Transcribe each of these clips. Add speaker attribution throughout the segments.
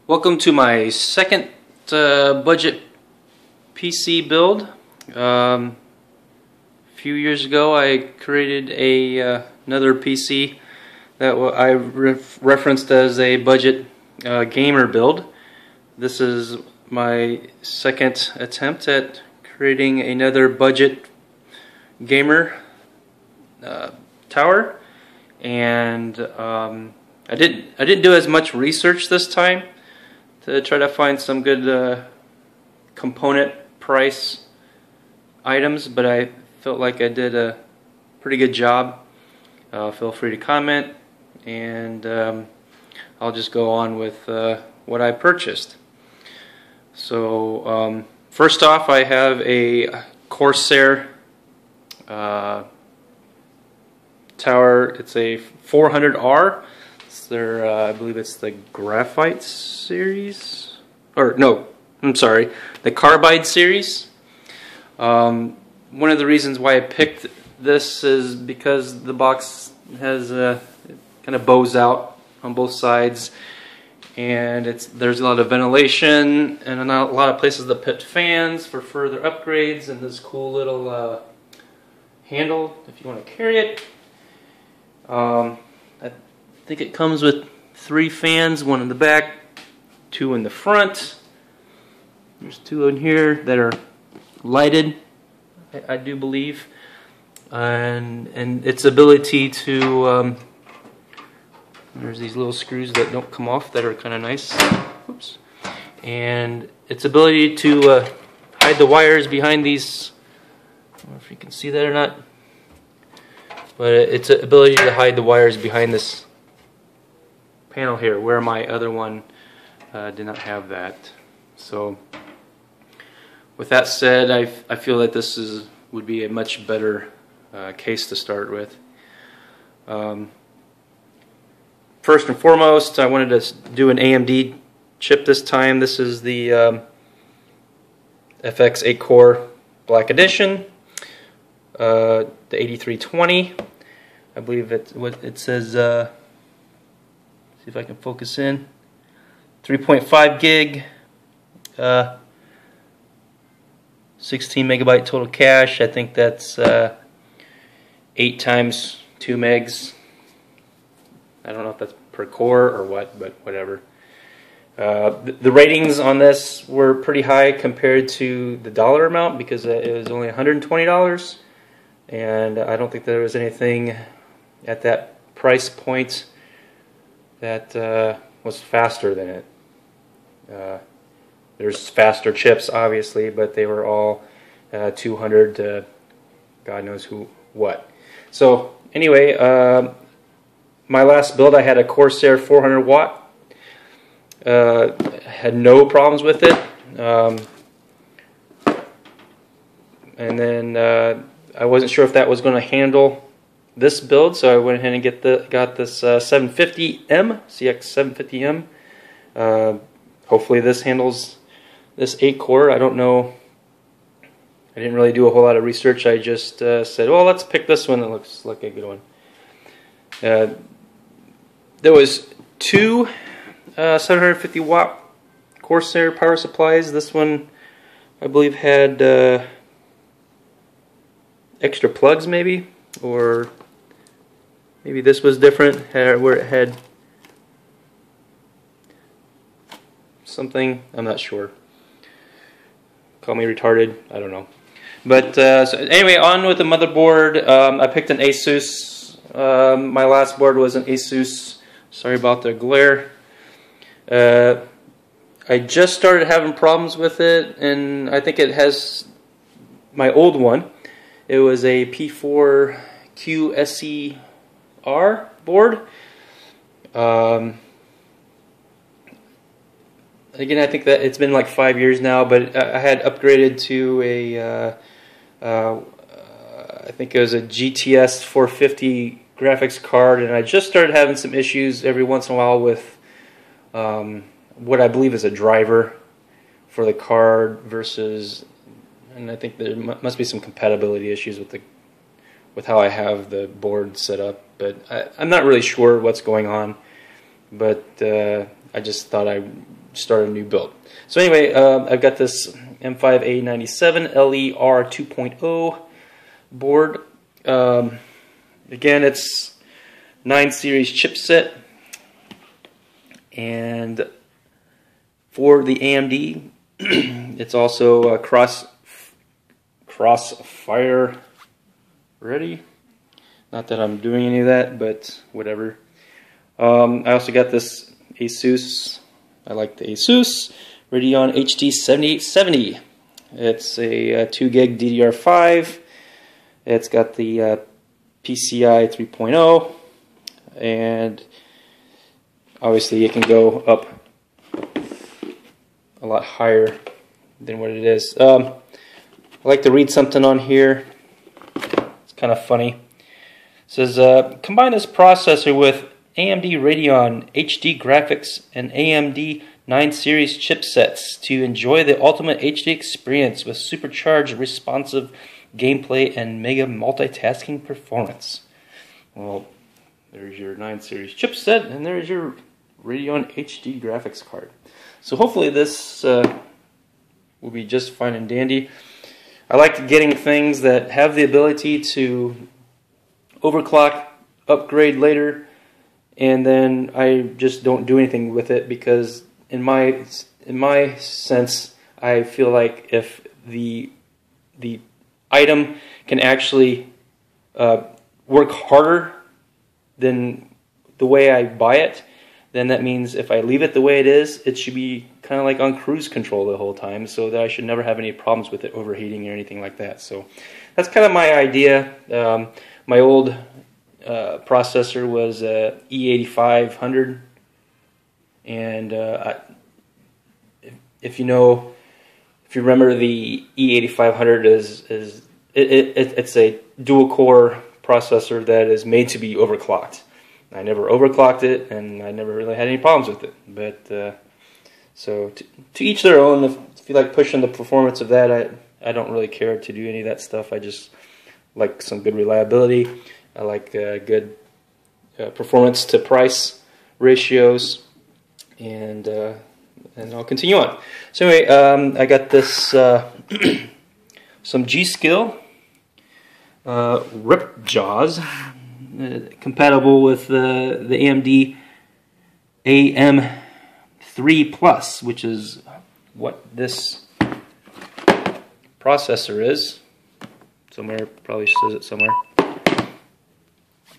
Speaker 1: Welcome to my second budget PC build. A few years ago I created another PC that I referenced as a budget gamer build. This is my second attempt at creating another budget gamer tower, and I didn't do as much research this time to try to find some good component price items, but I felt like I did a pretty good job. Feel free to comment, and I'll just go on with what I purchased. So first off, I have a Corsair tower. It's a 400R. It's their, I believe it's the Graphite series, or no, I'm sorry, the Carbide series. One of the reasons why I picked this is because the box has kind of bows out on both sides, and there's a lot of ventilation and a lot of places to put fans for further upgrades, and this cool little handle if you want to carry it. I think it comes with 3 fans, one in the back, 2 in the front. There's 2 in here that are lighted, I do believe, and its ability to there's these little screws that don't come off that are kind of nice. Oops. And its ability to hide the wires behind these. I don't know if you can see that or not, but its ability to hide the wires behind this panel here, where my other one did not have that. So with that said, I feel that this would be a much better case to start with. First and foremost, I wanted to do an AMD chip this time. This is the FX 8-core Black Edition, the 8320. I believe it says, see if I can focus in, 3.5 gig, 16 megabyte total cache. I think that's 8 times 2 megs. I don't know if that's per core or what, but whatever. The ratings on this were pretty high compared to the dollar amount, because it was only $120, and I don't think there was anything at that price point that was faster than it. There's faster chips, obviously, but they were all 200 to God knows what. So anyway, my last build, I had a Corsair 400 watt. Had no problems with it. And then I wasn't sure if that was going to handle this build, so I went ahead and got this 750M, CX750M. Hopefully this handles this 8-core. I don't know. I didn't really do a whole lot of research. I just said, well, let's pick this one that looks like a good one. There was 2 750 watt Corsair power supplies. This one, I believe, had extra plugs, maybe, or maybe this was different, where it had something. I'm not sure. Call me retarded. I don't know. But so anyway, on with the motherboard. I picked an ASUS. My last board was an ASUS. Sorry about the glare. I just started having problems with it, and I think it has my old one. It was a P4Q SER board. Again, I think that it's been like 5 years now, but I had upgraded to a I think it was a GTS 450 graphics card, and I just started having some issues every once in a while with what I believe is a driver for the card versus, and I think there must be some compatibility issues with how I have the board set up, but I'm not really sure what's going on. But I just thought I start a new build. So anyway, I've got this M5A97 LER 2.0 board. Again, it's 9 series chipset, and for the AMD, it's also crossfire ready. Not that I'm doing any of that, but whatever. I also got this ASUS. I like the ASUS Radeon HD 7870. It's a 2 gig DDR5. It's got the PCI 3.0, and obviously it can go up a lot higher than what it is. I like to read something on here. It's kind of funny. It says, combine this processor with AMD Radeon HD graphics and AMD 9 series chipsets to enjoy the ultimate HD experience with supercharged responsive gameplay and mega multitasking performance. Well, there's your 9 series chipset, and there's your Radeon HD graphics card. So hopefully this will be just fine and dandy. I like getting things that have the ability to overclock, upgrade later, and then I just don't do anything with it, because in my sense, I feel like if the item can actually work harder than the way I buy it, then that means if I leave it the way it is, it should be kind of like on cruise control the whole time, so that I should never have any problems with it overheating or anything like that. So that's kind of my idea. My old processor was E8500, and if you remember, the E8500 it's a dual core processor that is made to be overclocked. I never overclocked it, and I never really had any problems with it. But so to each their own. If you like pushing the performance of that, I don't really care to do any of that stuff. I just like some good reliability. I like good performance to price ratios, and I'll continue on. So anyway, I got this some G.Skill Ripjaws, compatible with the AMD AM3 Plus, which is what this processor is. Somewhere, probably says it somewhere.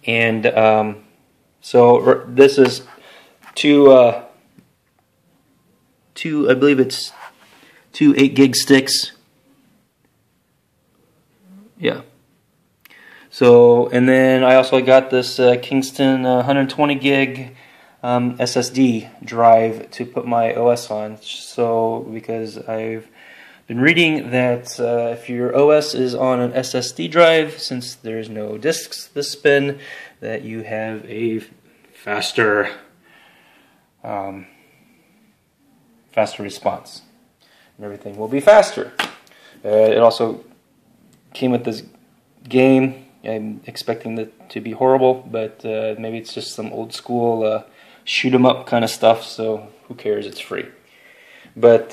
Speaker 1: And so this is two, I believe it's two 8 gig sticks. Yeah. So, and then I also got this Kingston 120 gig SSD drive to put my OS on. So, because I've been reading that if your OS is on an SSD drive, since there's no disks to spin, that you have a faster response, and everything will be faster. It also came with this game. I'm expecting it to be horrible, but maybe it's just some old school shoot 'em up kind of stuff, so who cares, it's free. But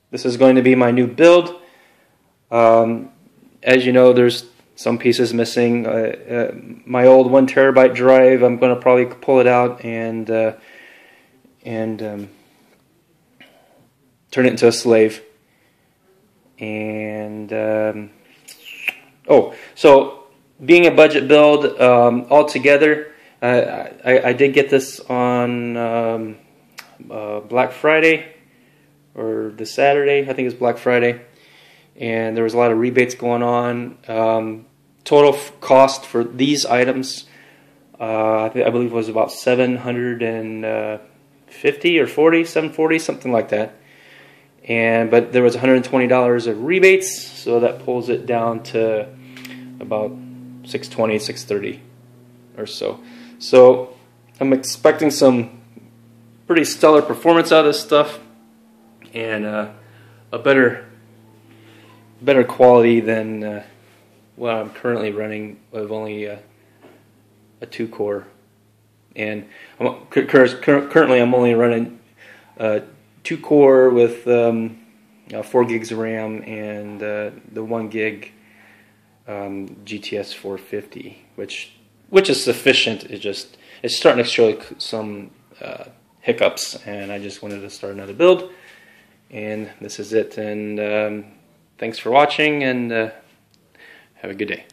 Speaker 1: this is going to be my new build. As you know, there's some pieces missing. My old 1 terabyte drive, I'm going to probably pull it out and turn it into a slave. And so being a budget build altogether, I did get this on Black Friday, or the Saturday, I think it was Black Friday, and there was a lot of rebates going on. Total cost for these items, I believe, was about $750 or 740, something like that. But there was $120 of rebates, so that pulls it down to about $620, $630 or so. So I'm expecting some pretty stellar performance out of this stuff, and a better quality than what I'm currently running with only a 2-core. And currently I'm only running 2-core with 4 gigs of RAM and the 1 gig GTS 450, which is sufficient. It's starting to show some hiccups, and I just wanted to start another build, and this is it. And thanks for watching, and have a good day.